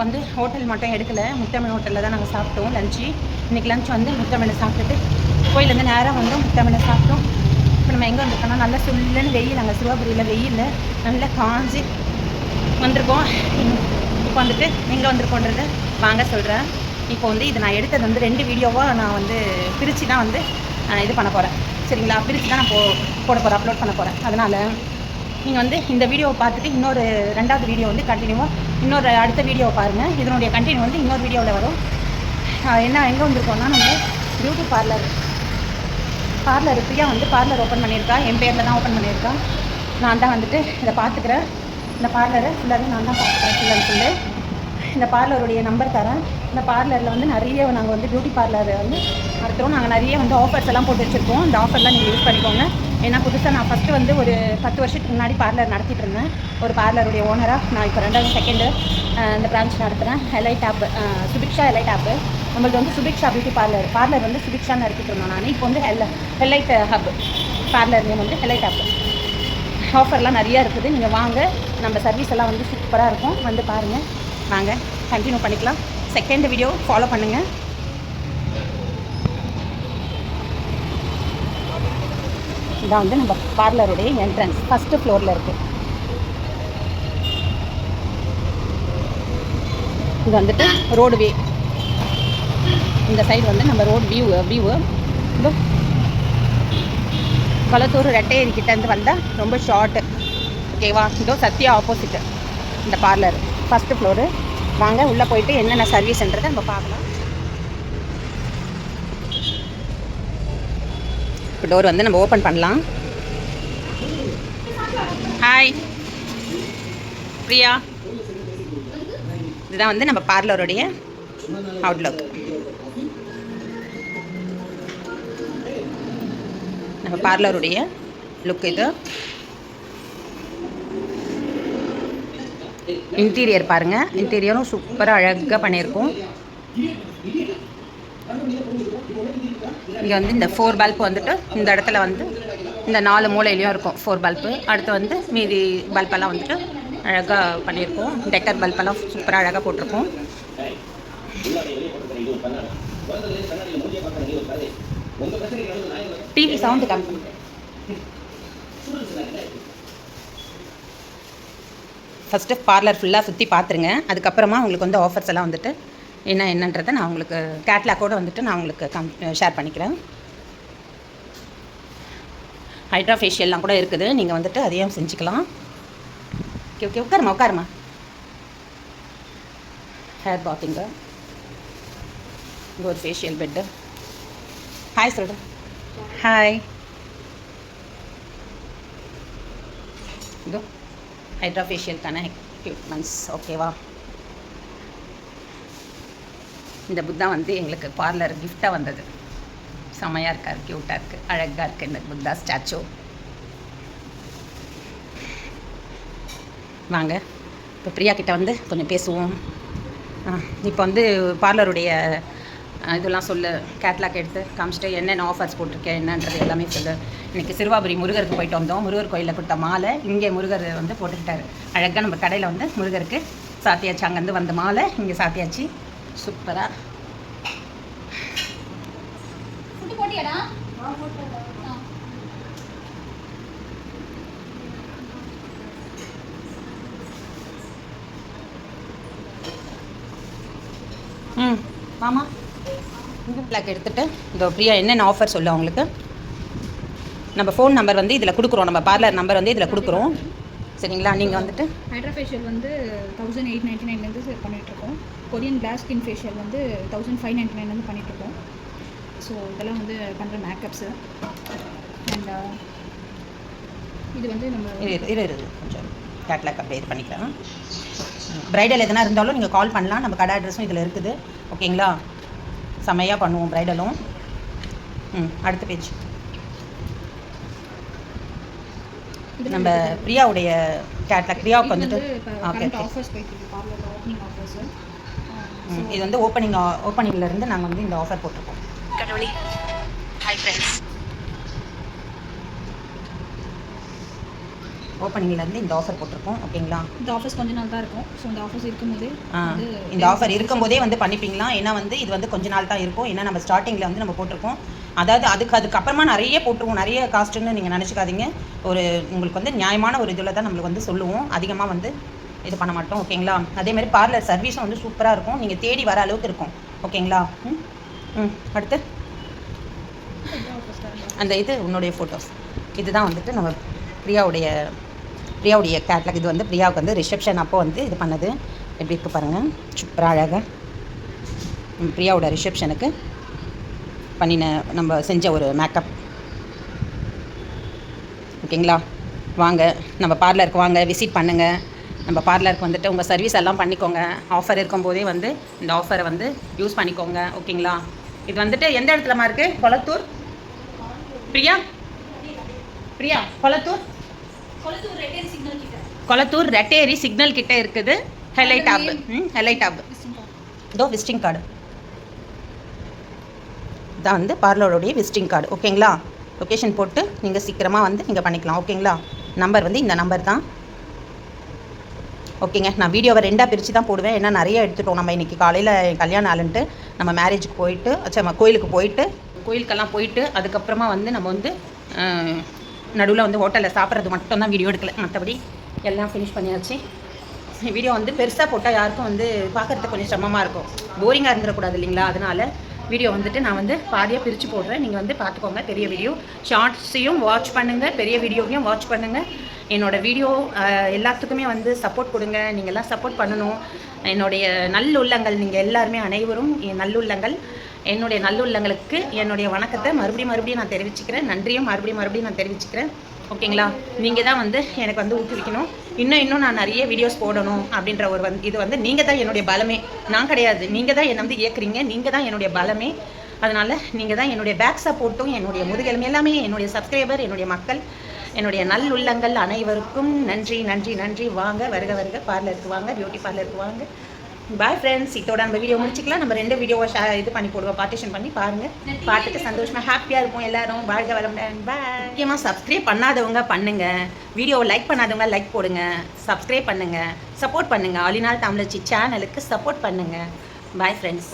இன்றைக்கி வந்து ஹோட்டல் மட்டும் எடுக்கலை, முத்தமிழ் ஹோட்டலில் தான் நாங்கள் சாப்பிட்டோம் லஞ்சு. இன்றைக்கி லஞ்ச் வந்து முத்தமிழை சாப்பிட்டுட்டு கோயிலேருந்து நேராக வந்தோம், முத்தமிழை சாப்பிட்டோம். இப்போ நம்ம எங்கே வந்திருக்கோம்னா நல்லா சுல்லுன்னு வெயில், அங்கே சிறுவாபுரியில் வெயில் நல்லா காஞ்சி வந்திருக்கோம். இப்போ வந்துட்டு எங்கே வந்திருக்கோன்றது வாங்க சொல்கிறேன். இப்போ வந்து இது நான் எடுத்தது வந்து 2 வீடியோவாக நான் வந்து பிரித்து தான் வந்து இது பண்ண போகிறேன். சரிங்களா, பிரித்து தான் நான் போட போகிறேன், அப்லோட் பண்ண போகிறேன். அதனால் நீங்கள் வந்து இந்த வீடியோவை பார்த்துட்டு இன்னொரு 2வது வீடியோ வந்து கண்டினியூவாக இன்னொரு அடுத்த வீடியோவை பாருங்கள். இதனுடைய கண்டினியூ வந்து இன்னொரு வீடியோவில் வரும். என்ன எங்கே வந்திருக்கோம்னா நம்ம பியூட்டி பார்லர் பிரியா வந்து பார்லர் ஓப்பன் பண்ணியிருக்கா. என் பேரில் தான் ஓப்பன் பண்ணியிருக்கா. நான் தான் வந்துட்டு இதை பார்த்துக்கிறேன். இந்த பார்லரை ஃபுல்லாகவே நான் தான் பார்த்துக்கிறேன் ஃபுல் அண்ட் ஃபுல்லு. இந்த பார்லருடைய நம்பர் தரேன். இந்த பார்லரில் வந்து நிறைய நாங்கள் வந்து பியூட்டி பார்லர் வந்து நடத்துகிறோம். நாங்கள் நிறைய வந்து ஆஃபர்ஸ் எல்லாம் போட்டு வச்சுருக்கோம். இந்த ஆஃபர்லாம் நீங்கள் யூஸ் பண்ணிக்கோங்க. ஏன்னா புதுசாக நான் ஃபஸ்ட்டு வந்து ஒரு 10 வருஷத்துக்கு முன்னாடி பார்லர் நடத்திட்டு இருந்தேன். ஒரு பார்லருடைய ஓனராக நான் இப்போ 2வது செகண்டு இந்த பிரான்ச் நடத்துகிறேன். எலைட் ஆப்பு, சுபிக்ஷா எலைட் ஆப்பு. நம்மளுக்கு வந்து சுபிக்ஷா பியூட்டி பார்லர் வந்து சுபிக்ஷான்னு நடத்திட்டு இருந்தோம் நான். இப்போ வந்து எலைட் ஹப் பார்லர் நேம் வந்து எலைட் ஆப்பு. ஆஃபர்லாம் நிறையா இருக்குது. நீங்கள் வாங்க, நம்ம சர்வீஸ் எல்லாம் வந்து சூப்பராக இருக்கும். வந்து பாருங்கள், வாங்க கண்டினியூ பண்ணிக்கலாம். செகண்ட் வீடியோ ஃபாலோ பண்ணுங்கள். இதான் வந்து நம்ம பார்லருடைய என்ட்ரன்ஸ், ஃபஸ்ட்டு ஃப்ளோரில் இருக்குது. இது வந்துட்டு ரோடு வே. இந்த சைடு வந்து நம்ம ரோடு வியூவு இதோ கொளத்தூர் ரெட்டையேரி கிட்டேருந்து வந்தால் ரொம்ப ஷார்ட்டு. ஓகேவா, இதோ சத்யா ஆப்போசிட்டு இந்த பார்லர், ஃபஸ்ட்டு ஃப்ளோரு. வாங்க உள்ளே போயிட்டு என்னென்ன சர்வீஸ்ன்றதை நம்ம பார்க்கலாம். இப்போ டோர் வந்து நம்ம ஓப்பன் பண்ணலாம். ஹாய் பிரியா, இதுதான் வந்து நம்ம பார்லருடைய அவுட்லுக். நம்ம பார்லருடைய லுக் இது. இன்டீரியர் பாருங்கள், இன்டீரியரும் சூப்பராக அழகாக பண்ணியிருக்கோம். இங்கே வந்து இந்த 4 பல்ப் வந்துட்டு இந்த இடத்துல வந்து இந்த 4 மூலையிலையும் இருக்கும் 4 பல்ப்பு. அடுத்து வந்து மீதி பல்பெல்லாம் வந்துட்டு அழகாக பண்ணியிருக்கோம். டெக்கர் பல்பெல்லாம் சூப்பராக அழகாக போட்டிருக்கோம். டிவி சவுண்டு கம்மி. ஃபஸ்ட்டு பார்லர் ஃபுல்லாக சுற்றி பார்த்துருங்க. அதுக்கப்புறமா உங்களுக்கு வந்து ஆஃபர்ஸ் எல்லாம் வந்துட்டு என்னன்றதை நான் உங்களுக்கு கேட்லாக்கோடு வந்துட்டு நான் உங்களுக்கு ஷேர் பண்ணிக்கிறேன். ஹைட்ரா ஃபேஷியல்லாம் கூட இருக்குது, நீங்கள் வந்துட்டு அதையும் செஞ்சுக்கலாம். ஓகே உட்காருமா. ஹேர் பாத்திங்க, இங்கே ஒரு ஃபேஷியல் பெட்டு. ஹாய் சொல்கிறேன். ஹாய், இதோ ஹைட்ரா ஃபேஷியலுக்கான எக்யூப்மெண்ட்ஸ். ஓகேவா, இந்த புத்தா வந்து எங்களுக்கு பார்லர் கிஃப்டாக வந்தது. செமையாக இருக்கார், க்யூட்டாக இருக்குது, அழகாக இருக்குது இந்த புத்தா ஸ்டாச்சு. வாங்க இப்போ பிரியா கிட்ட வந்து கொஞ்சம் பேசுவோம். இப்போ வந்து பார்லருடைய இதெல்லாம் சொல்லு, கேட்லாக் எடுத்து காமிச்சிட்டு என்னென்ன ஆஃபர்ஸ் போட்டிருக்கேன் என்னன்றது எல்லாமே சொல்லு. இன்றைக்கி சிறுவாபுரி முருகருக்கு போயிட்டு வந்தோம். முருகர் கோயிலில் கொடுத்த மாலை இங்கே முருகர் வந்து போட்டுக்கிட்டாரு. அழகாக நம்ம கடையில் வந்து முருகருக்கு சாத்தியாச்சு. அங்கேருந்து வந்த மாலை இங்கே சாத்தியாச்சு. சூப்பராக மாமா பிளாக் எடுத்துகிட்டு இந்த பிரியா என்னென்ன ஆஃபர் சொல்ல அவங்களுக்கு. நம்ம ஃபோன் நம்பர் வந்து இதில் கொடுக்குறோம், நம்ம பார்லர் நம்பர் வந்து இதில் கொடுக்குறோம். சரிங்களா, நீங்கள் வந்துட்டு ஹைட்ரா ஃபேஷியல் வந்து 1899 பண்ணிகிட்ருக்கோம். கொரியன் கிளாஸ் ஸ்கின் ஃபேஷியல் வந்து 1599 பண்ணிகிட்ருக்கோம். ஸோ இதெல்லாம் வந்து பண்ணுற மேக்கப்ஸு. அண்ட் இது வந்து நம்ம கொஞ்சம் கேட்லாக் அப்படியே இது பண்ணிக்கலாம். ப்ரைடல் எதனா இருந்தாலும் நீங்கள் கால் பண்ணலாம். நம்ம கடை அட்ரஸும் இதில் இருக்குது. ஓகேங்களா, செம்மையாக பண்ணுவோம் ப்ரைடலும். அடுத்த பேஜ் நம்ம பிரியாவுடைய கேட்லாக். பிரியாவுக்கு வந்துட்டு ஓகே இது வந்து ஓப்பனிங்லேருந்து நாங்கள் வந்து இந்த ஆஃபர் போட்டிருக்கோம். ஹாய் ஃப்ரெண்ட்ஸ், ஓப்பனிங்லேருந்து இந்த ஆஃபர் போட்டிருக்கோம். ஓகேங்களா? இந்த ஆஃபர்ஸ் கொஞ்ச நாள் தான் இருக்கும். ஸோ இந்த ஆஃபர்ஸ் இருக்கும்போதே இந்த ஆஃபர் இருக்கும்போதே வந்து பண்ணிப்பீங்களா? ஏன்னா வந்து இது வந்து கொஞ்ச நாள் தான் இருக்கும். ஏன்னா நம்ம ஸ்டார்டிங்கில் வந்து நம்ம போட்டிருக்கோம். அதாவது அதுக்கப்புறமா நிறைய போட்டுருவோம், நிறைய காஸ்ட்டுன்னு நீங்கள் நினச்சிக்காதீங்க. ஒரு உங்களுக்கு வந்து நியாயமான ஒரு இதில் தான் நம்மளுக்கு வந்து சொல்லுவோம். அதிகமாக வந்து இது பண்ண மாட்டோம். ஓகேங்களா? அதேமாதிரி பார்லர் சர்வீஸும் வந்து சூப்பராக இருக்கும். நீங்கள் தேடி வர அளவுக்கு இருக்கும். ஓகேங்களா? அடுத்து அந்த இது உன்னுடைய ஃபோட்டோஸ் இதுதான் வந்துட்டு நம்ம பிரியாவுடைய கேட்லாக். இது வந்து பிரியாவுக்கு வந்து ரிசப்ஷன் அப்போ வந்து இது பண்ணது. எப்படி இருக்குது பாருங்கள், சூப்பராக அழகாக பிரியாவோட ரிசப்ஷனுக்கு நம்ம செஞ்ச ஒரு மேக்கப். ஓகேங்களா? வாங்க நம்ம பார்லருக்கு வாங்க, விசிட் பண்ணுங்கள். நம்ம பார்லருக்கு வந்துட்டு உங்கள் சர்வீஸ் எல்லாம் பண்ணிக்கோங்க. ஆஃபர் இருக்கும்போதே வந்து இந்த ஆஃபரை வந்து யூஸ் பண்ணிக்கோங்க. ஓகேங்களா? இது வந்துட்டு எந்த இடத்துலமா இருக்குது? கொளத்தூர் பிரியா கொளத்தூர் ரெட்டேரி சிக்னல் கிட்ட இருக்குது. ஹெலைட் ஹப் இதோ விசிட்டிங் கார்டு இதான் வந்து பார்லரோடைய விசிட்டிங் கார்டு. ஓகேங்களா? லொக்கேஷன் போட்டு நீங்கள் சீக்கிரமாக வந்து நீங்கள் பண்ணிக்கலாம். ஓகேங்களா? நம்பர் வந்து இந்த நம்பர் தான். ஓகேங்க, நான் வீடியோவை 2ஆக பிரித்து தான் போடுவேன். ஏன்னா நிறைய எடுத்துட்டோம். நம்ம இன்றைக்கி காலையில் கல்யாண நாளுன்ட்டு நம்ம மேரேஜுக்கு போயிட்டு கோயிலுக்கு போயிட்டு கோயிலுக்கெல்லாம் போயிட்டு அதுக்கப்புறமா வந்து நம்ம வந்து நடுவில் வந்து ஹோட்டலில் சாப்பிட்றது மட்டும் தான் வீடியோ எடுக்கலை. மற்றபடி எல்லாம் ஃபினிஷ் பண்ணியாச்சு. வீடியோ வந்து பெருசாக போட்டால் யாருக்கும் வந்து பார்க்குறதுக்கு கொஞ்சம் சிரமமாக இருக்கும், போரிங்காக இருந்துடக்கூடாது இல்லைங்களா? அதனால் வீடியோ வந்துட்டு நான் வந்து பாதியாக பிரித்து போடுறேன். நீங்கள் வந்து பார்த்துக்கோங்க. பெரிய வீடியோ ஷார்ட்ஸையும் வாட்ச் பண்ணுங்கள், பெரிய வீடியோவையும் வாட்ச் பண்ணுங்கள். என்னோடய வீடியோ எல்லாத்துக்குமே வந்து சப்போர்ட் கொடுங்க. நீங்கள்லாம் சப்போர்ட் பண்ணணும். என்னுடைய நல்லுள்ளங்கள் நீங்கள் எல்லாருமே அனைவரும் என் நல்லுள்ளங்கள். என்னுடைய நல்லுள்ளங்களுக்கு என்னுடைய வணக்கத்தை மறுபடியும் நான் தெரிவிச்சுக்கிறேன். நன்றியும் மறுபடியும் நான் தெரிவிச்சுக்கிறேன். ஓகேங்களா? நீங்கள் தான் வந்து எனக்கு வந்து ஊக்குவிக்கணும். இன்னும் நான் நிறைய வீடியோஸ் போடணும் அப்படின்ற ஒரு இது வந்து நீங்கள் தான் என்னுடைய பலமே, நான் கிடையாது. நீங்கள் தான் என்னை வந்து இயக்குறீங்க, நீங்கள் தான் என்னுடைய பலமே. அதனால் நீங்கள் தான் என்னுடைய பேக் சப்போர்ட்டும், என்னுடைய முதுகெலும்பு எல்லாமே. என்னுடைய சப்ஸ்கிரைபர், என்னுடைய மக்கள், என்னுடைய நல்லுள்ளங்கள் அனைவருக்கும் நன்றி. வாங்க, வருக பார்லருக்கு வாங்க, பியூட்டி பார்லருக்கு வாங்க. Bye friends. இதோட நம்ம வீடியோ முடிச்சிக்கலாம். நம்ம 2 வீடியோவை இது பண்ணி போடுவோம், பார்ட்டிஷன் பண்ணி பாருங்கள். பார்த்துட்டு சந்தோஷமாக ஹாப்பியாக இருப்போம் எல்லாரும். வாழ்க வளமுடன். பாய். முக்கியமாக சப்ஸ்கிரைப் பண்ணாதவங்க பண்ணுங்கள். வீடியோவை லைக் பண்ணாதவங்க லைக் போடுங்க. சப்ஸ்கிரைப் பண்ணுங்கள், சப்போர்ட் பண்ணுங்கள். ஆல் இன் ஆல் தமிழச்சி சேனலுக்கு சப்போர்ட் பண்ணுங்கள். Bye friends.